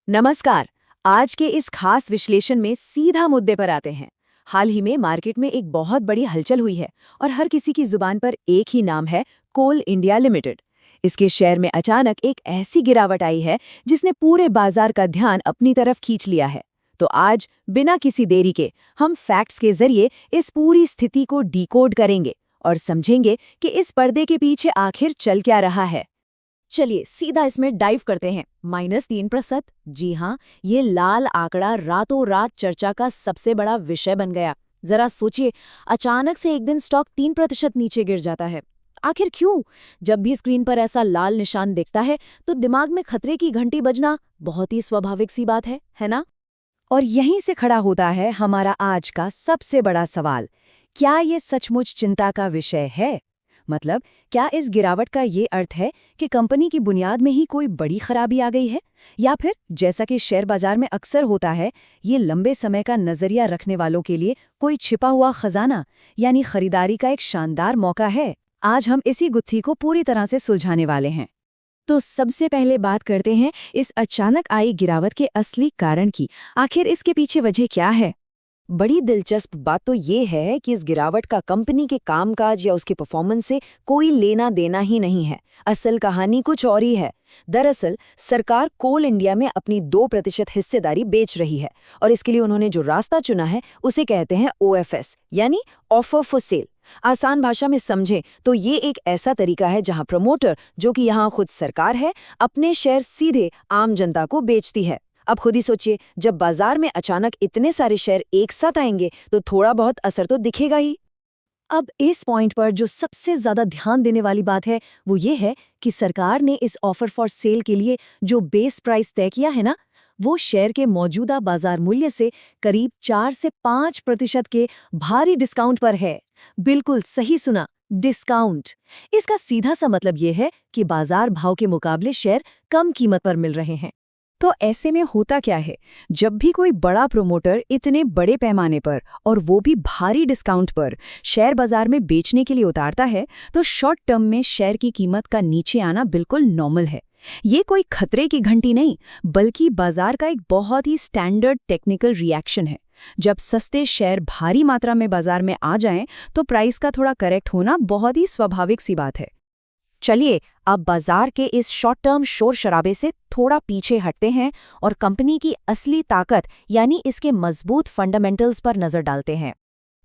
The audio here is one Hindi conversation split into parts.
नमस्कार। आज के इस खास विश्लेषण में सीधा मुद्दे पर आते हैं। हाल ही में मार्केट में एक बहुत बड़ी हलचल हुई है और हर किसी की जुबान पर एक ही नाम है, कोल इंडिया लिमिटेड। इसके शेयर में अचानक एक ऐसी गिरावट आई है जिसने पूरे बाजार का ध्यान अपनी तरफ खींच लिया है। तो आज बिना किसी देरी के हम फैक्ट्स के जरिए इस पूरी स्थिति को डिकोड करेंगे और समझेंगे कि इस पर्दे के पीछे आखिर चल क्या रहा है। चलिए सीधा इसमें डाइव करते हैं। -3%। जी हाँ, ये लाल आंकड़ा रातों रात चर्चा का सबसे बड़ा विषय बन गया। जरा सोचिए, अचानक से एक दिन स्टॉक 3% नीचे गिर जाता है। आखिर क्यों? जब भी स्क्रीन पर ऐसा लाल निशान दिखता है तो दिमाग में खतरे की घंटी बजना बहुत ही स्वाभाविक सी बात है ना? और यहीं से खड़ा होता है हमारा आज का सबसे बड़ा सवाल। क्या ये सचमुच चिंता का विषय है? मतलब, क्या इस गिरावट का ये अर्थ है कि कंपनी की बुनियाद में ही कोई बड़ी खराबी आ गई है? या फिर जैसा कि शेयर बाजार में अक्सर होता है, ये लंबे समय का नजरिया रखने वालों के लिए कोई छिपा हुआ खजाना यानी खरीदारी का एक शानदार मौका है? आज हम इसी गुत्थी को पूरी तरह से सुलझाने वाले हैं। तो सबसे पहले बात करते हैं इस अचानक आई गिरावट के असली कारण की। आखिर इसके पीछे वजह क्या है? बड़ी दिलचस्प बात तो ये है कि इस गिरावट का कंपनी के कामकाज या उसके परफॉर्मेंस से कोई लेना देना ही नहीं है। असल कहानी कुछ और ही है। दरअसल सरकार कोल इंडिया में अपनी 2% हिस्सेदारी बेच रही है और इसके लिए उन्होंने जो रास्ता चुना है उसे कहते हैं OFS, यानी ऑफर फॉर सेल। आसान भाषा में समझें तो ये एक ऐसा तरीका है जहां प्रमोटर, जो कि यहाँ खुद सरकार है, अपने शेयर सीधे आम जनता को बेचती है। अब खुद ही सोचिए, जब बाजार में अचानक इतने सारे शेयर एक साथ आएंगे तो थोड़ा बहुत असर तो दिखेगा ही। अब इस पॉइंट पर जो सबसे ज्यादा ध्यान देने वाली बात है वो ये है कि सरकार ने इस ऑफर फॉर सेल के लिए जो बेस प्राइस तय किया है ना, वो शेयर के मौजूदा बाजार मूल्य से करीब 4 से 5% के भारी डिस्काउंट पर है। बिल्कुल सही सुना, डिस्काउंट। इसका सीधा सा मतलब ये है कि बाजार भाव के मुकाबले शेयर कम कीमत पर मिल रहे हैं। तो ऐसे में होता क्या है, जब भी कोई बड़ा प्रोमोटर इतने बड़े पैमाने पर और वो भी भारी डिस्काउंट पर शेयर बाजार में बेचने के लिए उतारता है, तो शॉर्ट टर्म में शेयर की कीमत का नीचे आना बिल्कुल नॉर्मल है। ये कोई खतरे की घंटी नहीं, बल्कि बाजार का एक बहुत ही स्टैंडर्ड टेक्निकल रिएक्शन है। जब सस्ते शेयर भारी मात्रा में बाजार में आ जाएं, तो प्राइस का थोड़ा करेक्ट होना बहुत ही स्वाभाविक सी बात है। चलिए अब बाजार के इस शॉर्ट टर्म शोर शराबे से थोड़ा पीछे हटते हैं और कंपनी की असली ताकत यानी इसके मजबूत फंडामेंटल्स पर नजर डालते हैं।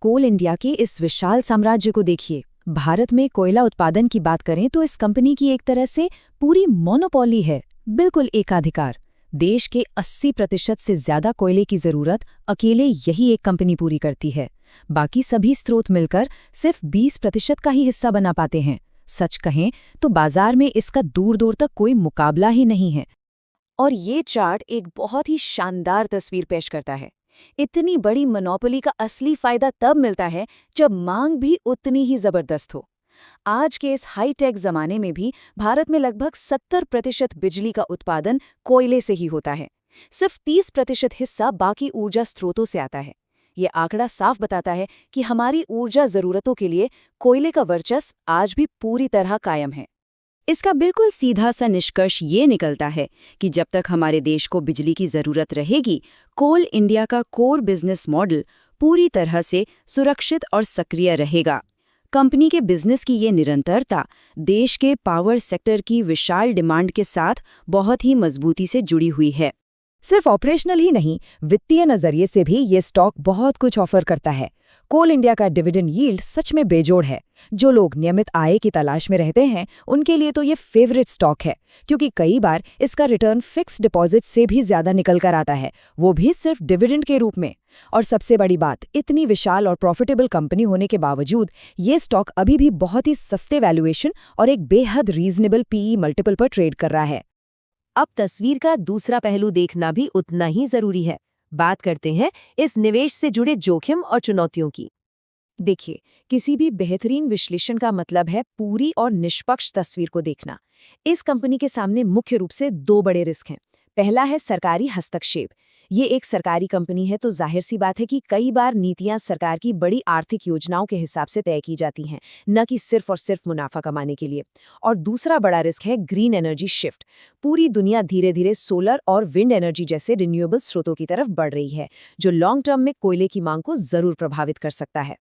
कोल इंडिया के इस विशाल साम्राज्य को देखिए। भारत में कोयला उत्पादन की बात करें तो इस कंपनी की एक तरह से पूरी मोनोपोली है, बिल्कुल एकाधिकार। देश के 80% से ज्यादा कोयले की जरूरत अकेले यही एक कंपनी पूरी करती है। बाकी सभी स्रोत मिलकर सिर्फ 20% का ही हिस्सा बना पाते हैं। सच कहें तो बाजार में इसका दूर दूर तक कोई मुकाबला ही नहीं है। और ये चार्ट एक बहुत ही शानदार तस्वीर पेश करता है। इतनी बड़ी मोनोपोली का असली फायदा तब मिलता है जब मांग भी उतनी ही जबरदस्त हो। आज के इस हाईटेक जमाने में भी भारत में लगभग 70% बिजली का उत्पादन कोयले से ही होता है। सिर्फ 30% हिस्सा बाकी ऊर्जा स्रोतों से आता है। ये आंकड़ा साफ बताता है कि हमारी ऊर्जा जरूरतों के लिए कोयले का वर्चस्व आज भी पूरी तरह कायम है। इसका बिल्कुल सीधा सा निष्कर्ष ये निकलता है कि जब तक हमारे देश को बिजली की जरूरत रहेगी, कोल इंडिया का कोर बिजनेस मॉडल पूरी तरह से सुरक्षित और सक्रिय रहेगा। कंपनी के बिजनेस की ये निरंतरता देश के पावर सेक्टर की विशाल डिमांड के साथ बहुत ही मजबूती से जुड़ी हुई है। सिर्फ ऑपरेशनल ही नहीं, वित्तीय नजरिए से भी ये स्टॉक बहुत कुछ ऑफर करता है। कोल इंडिया का डिविडेंड यील्ड सच में बेजोड़ है। जो लोग नियमित आय की तलाश में रहते हैं उनके लिए तो ये फेवरेट स्टॉक है, क्योंकि कई बार इसका रिटर्न फिक्स डिपॉजिट से भी ज्यादा निकल कर आता है, वो भी सिर्फ डिविडेंड के रूप में। और सबसे बड़ी बात, इतनी विशाल और प्रॉफिटेबल कंपनी होने के बावजूद ये स्टॉक अभी भी बहुत ही सस्ते वैल्यूएशन और एक बेहद रीजनेबल PE मल्टीपल पर ट्रेड कर रहा है। अब तस्वीर का दूसरा पहलू देखना भी उतना ही जरूरी है। बात करते हैं इस निवेश से जुड़े जोखिम और चुनौतियों की। देखिए, किसी भी बेहतरीन विश्लेषण का मतलब है पूरी और निष्पक्ष तस्वीर को देखना। इस कंपनी के सामने मुख्य रूप से 2 बड़े रिस्क हैं। पहला है सरकारी हस्तक्षेप। ये एक सरकारी कंपनी है तो जाहिर सी बात है कि कई बार नीतियां सरकार की बड़ी आर्थिक योजनाओं के हिसाब से तय की जाती हैं, न कि सिर्फ और सिर्फ मुनाफा कमाने के लिए। और दूसरा बड़ा रिस्क है ग्रीन एनर्जी शिफ्ट। पूरी दुनिया धीरे धीरे सोलर और विंड एनर्जी जैसे रिन्यूएबल स्रोतों की तरफ बढ़ रही है, जो लॉन्ग टर्म में कोयले की मांग को जरूर प्रभावित कर सकता है।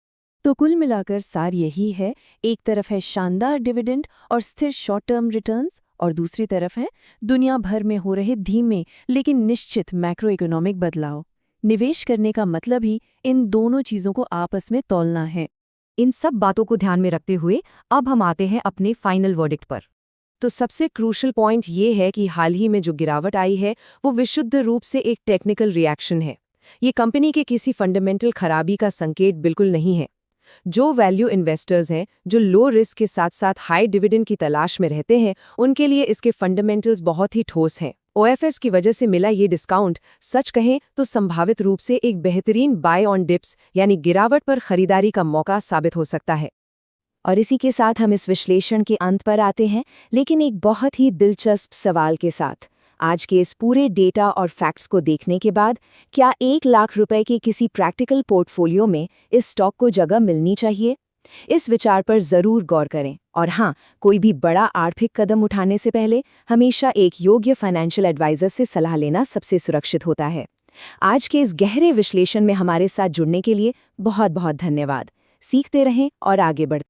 तो कुल मिलाकर सार यही है, एक तरफ है शानदार डिविडेंड और स्थिर शॉर्ट टर्म रिटर्न्स, और दूसरी तरफ है दुनिया भर में हो रहे धीमे लेकिन निश्चित मैक्रो इकोनॉमिक बदलाव। निवेश करने का मतलब ही इन दोनों चीज़ों को आपस में तौलना है। इन सब बातों को ध्यान में रखते हुए अब हम आते हैं अपने फाइनल वर्डिक्ट पर। तो सबसे क्रूशल पॉइंट ये है कि हाल ही में जो गिरावट आई है वो विशुद्ध रूप से एक टेक्निकल रिएक्शन है। ये कंपनी के किसी फंडामेंटल खराबी का संकेत बिल्कुल नहीं है। जो वैल्यू इन्वेस्टर्स हैं, जो लो रिस्क के साथ साथ हाई डिविडेंड की तलाश में रहते हैं, उनके लिए इसके फंडामेंटल्स बहुत ही ठोस हैं। ओएफएस की वजह से मिला ये डिस्काउंट सच कहें तो संभावित रूप से एक बेहतरीन बाय ऑन डिप्स यानी गिरावट पर खरीदारी का मौका साबित हो सकता है। और इसी के साथ हम इस विश्लेषण के अंत पर आते हैं, लेकिन एक बहुत ही दिलचस्प सवाल के साथ। आज के इस पूरे डेटा और फैक्ट्स को देखने के बाद क्या 1 लाख रुपए के किसी प्रैक्टिकल पोर्टफोलियो में इस स्टॉक को जगह मिलनी चाहिए? इस विचार पर जरूर गौर करें। और हाँ, कोई भी बड़ा आर्थिक कदम उठाने से पहले हमेशा एक योग्य फाइनेंशियल एडवाइजर से सलाह लेना सबसे सुरक्षित होता है। आज के इस गहरे विश्लेषण में हमारे साथ जुड़ने के लिए बहुत बहुत धन्यवाद। सीखते रहें और आगे बढ़ते